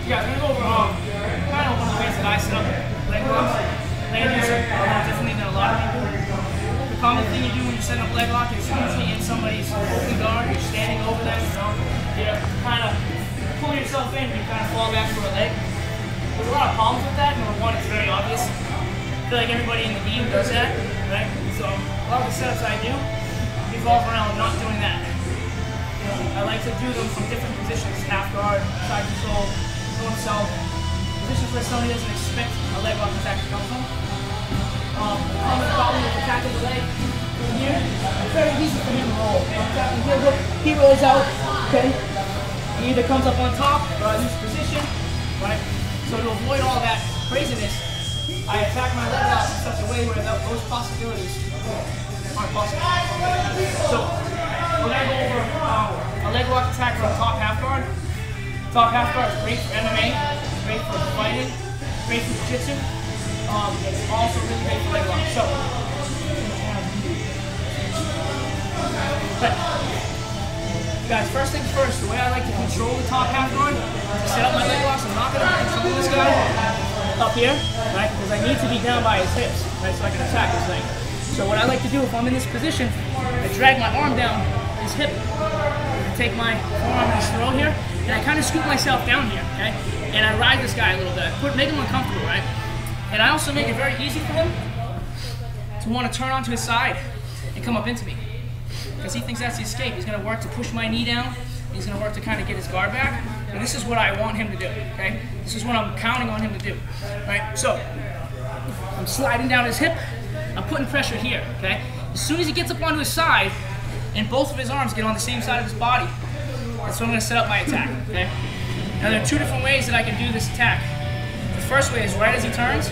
Yeah, we're gonna go over kind of one of the ways that I set up leg locks. Leg locks are a lot differently than a lot of people. The common thing you do when you set up leg lock is usually in somebody's open guard, you're standing over them, you kind of pull yourself in, you kind of fall back for a leg. There's a lot of problems with that. Number one, it's very obvious. I feel like everybody in the game does that, right? So a lot of the setups I do revolve around not doing that. I like to do them from different positions, half guard, side control, north south, positions where somebody doesn't expect a leg lock attack to come from. Common problem with attacking the leg from here, it's very easy for him to roll. I'm attacking Heelhook, he rolls out, okay? He either comes up on top or I lose position, right? So to avoid all that craziness, I attack my leg lock in such a way where those possibilities aren't possible. So we're going to go over a leg lock attack from top half guard. Top half guard is great for MMA, great for fighting, great for jiu-jitsu. It's also really great for leg lock. So, guys, first things first, the way I like to control the top half guard, to set up my leg locks, I'm not going to control this guy up here, right? Because I need to be down by his hips, right? So I can attack his leg. So what I like to do if I'm in this position, I drag my arm down his hip, I take my forearm in his throat here, and I kind of scoop myself down here, okay? And I ride this guy a little bit. Make him uncomfortable, right? And I also make it very easy for him to want to turn onto his side and come up into me. Because he thinks that's the escape. He's going to work to push my knee down. He's going to work to kind of get his guard back. And this is what I want him to do, okay? This is what I'm counting on him to do, right? So, I'm sliding down his hip. I'm putting pressure here, okay? As soon as he gets up onto his side, and both of his arms get on the same side of his body, that's when I'm going to set up my attack, okay? Now, there are two different ways that I can do this attack. The first way is right as he turns,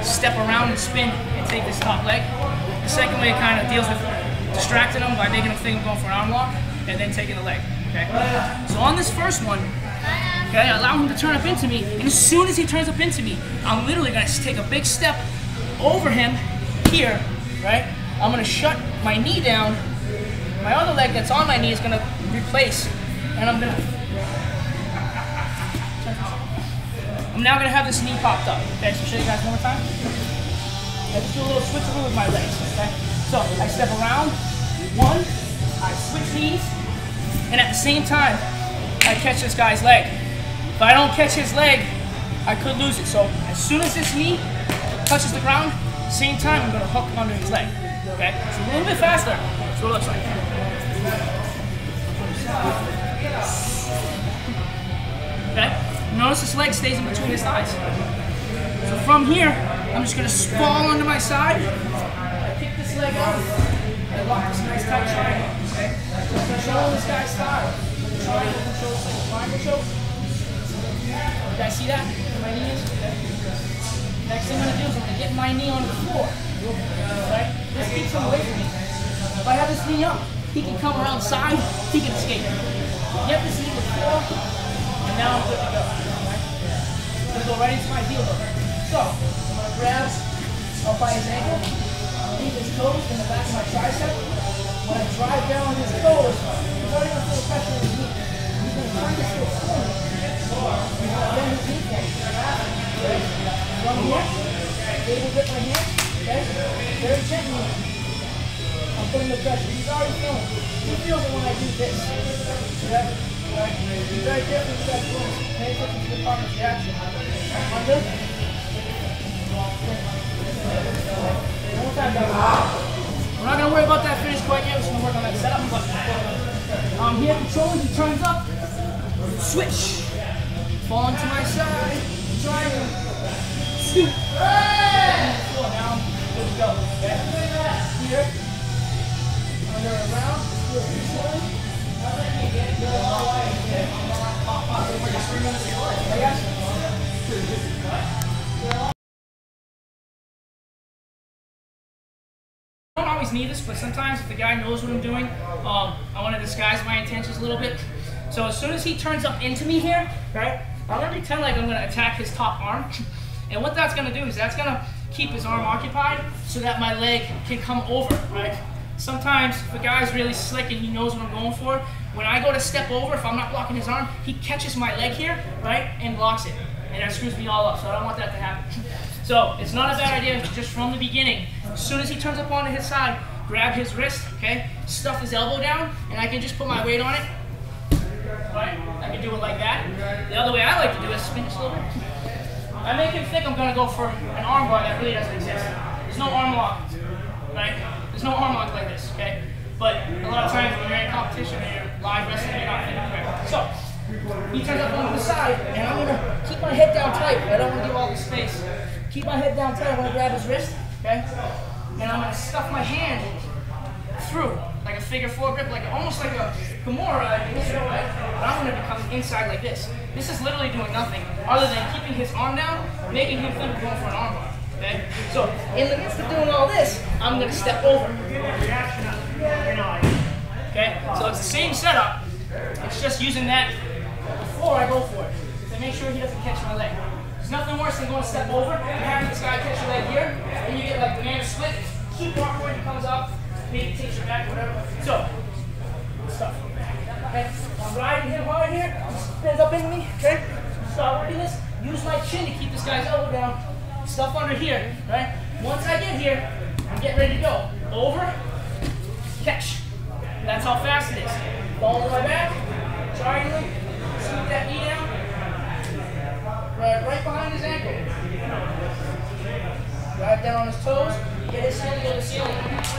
step around and spin and take this top leg. The second way kind of deals with distracting him by making him think I'm going for an arm lock and then taking the leg, okay? So on this first one, okay, I allow him to turn up into me, and as soon as he turns up into me, I'm literally going to take a big step over him here, right? I'm going to shut my knee down. My other leg that's on my knee is going to replace, and I'm now going to have this knee popped up. Okay, so show you guys one more time. I just do a little switcheroo with my legs. Okay, so I step around, one, I switch knees, and at the same time, I catch this guy's leg. If I don't catch his leg, I could lose it. So as soon as this knee touches the ground, same time I'm going to hook under his leg. Okay, so a little bit faster. That's what it looks like. Okay. Notice this leg stays in between his thighs. So from here, I'm just going to fall onto my side. I kick this leg out. I lock this nice tight triangle. Okay? Control this guy's thigh. Triangle control, triangle choke. You guys see that? Where my knee is? Okay. Next thing I'm going to do is I'm going to get my knee on the floor. Right? This keeps him away from me. If I have this knee up, he can come around side, he can escape. Get this knee on the floor, and now I'm good to go. I'm going to go right into my heel hook. So, I'm going to grab up by his ankle, leave his toes in the back of my tricep. When I drive down his toes, he's already going to feel the pressure in his knee. He's going to turn this to a corner. He's going to bend his knee for me. Okay? From here, able to grip my hand. Okay? Very gently. I'm putting the pressure. He's already feeling it. He feels it when I do this. Okay? Right. Be very careful with that close. Pay attention to the partner's reaction. Under. One more time, guys. We're not going to worry about that finish quite yet. We're just going to work on that setup. But I'm here controlling. He turns up. Switch. Fall into my side. Triangle. Scoop. Now I'm good to go. Okay? Here. Under around. Slowly. I don't always need this, but sometimes if the guy knows what I'm doing, I want to disguise my intentions a little bit. So as soon as he turns up into me here, right, I'm going to pretend like I'm going to attack his top arm. And what that's going to do is that's going to keep his arm occupied so that my leg can come over, right? sometimes if a guy's really slick and he knows what I'm going for, when I go to step over, if I'm not blocking his arm, he catches my leg here, right, and blocks it. And that screws me all up, so I don't want that to happen. So it's not a bad idea just from the beginning. As soon as he turns up onto his side, grab his wrist, okay, stuff his elbow down, and I can just put my weight on it. Right? I can do it like that. The other way I like to do it is spin just a little bit. I make him think I'm going to go for an arm bar that really doesn't exist. There's no arm lock, right? There's no arm lock like this, okay? But a lot of times when you're in competition and you're live wrestling, you're not thinking correctly. So, he turns up onto the side, and I'm going to keep my head down tight. I don't want to give all the space. Keep my head down tight. I want to grab his wrist, okay? And I'm going to stuff my hand through, like a figure four grip, like almost like a Kimura, right? But I'm going to become inside like this. This is literally doing nothing other than keeping his arm down, making him think we're going for an arm bar. Okay? So in the midst of doing all this, I'm going to step over. Okay? So it's the same setup. It's just using that before I go for it to make sure he doesn't catch my leg. There's nothing worse than going to step over and having this guy catch your leg here, and you get like banana split. Super awkward. He comes up, maybe takes your back, whatever. So stuff. Okay? I'm riding him hard here. He spins up into me. Okay? Start working this. Use my chin to keep this guy's elbow down. Stuff under here, right? Once I get here, I'm getting ready to go. Over, catch. That's how fast it is. Ball to my back, triangle, scoop that knee down, right behind his ankle. Drive down on his toes, get his hand to the ceiling.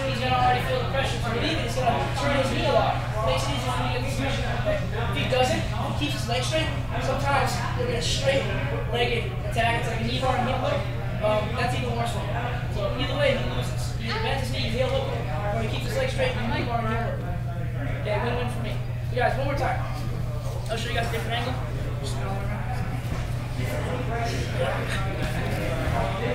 He's going to already feel the pressure. If you leave it, he's going to turn his knee a lot. Makes it easier for you to get the pressure. Okay? If he doesn't, he keeps his leg straight, sometimes you'll get a straight-legged attack. It's like a knee bar and Heelhook. That's even worse for him. So either way, he loses. He either bends his knee and Heelhook, or he keeps his leg straight and knee bar and Heelhook. Okay, win-win for me. So guys, one more time. I'll show you guys a different angle. Just go around.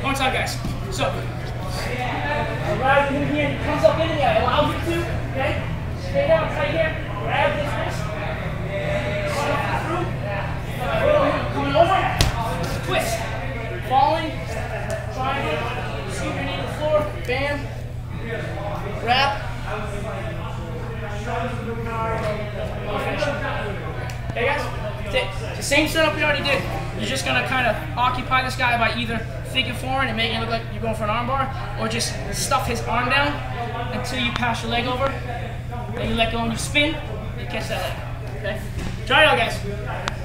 One more time, guys. So, I'll ride him here, he comes up into me, I allow him to, okay? Stay down tight here, grab his wrist, stuff it through, coming over, twist, falling, triangle, scoop your knee to the floor, bam, wrap, okay guys, that's it. It's the same setup we already did. You're just going to kind of occupy this guy by either figure forward and making it look like you're going for an arm bar, or just stuff his arm down until you pass your leg over. Then you let go and you spin, and you catch that leg. Okay? Try it out, guys.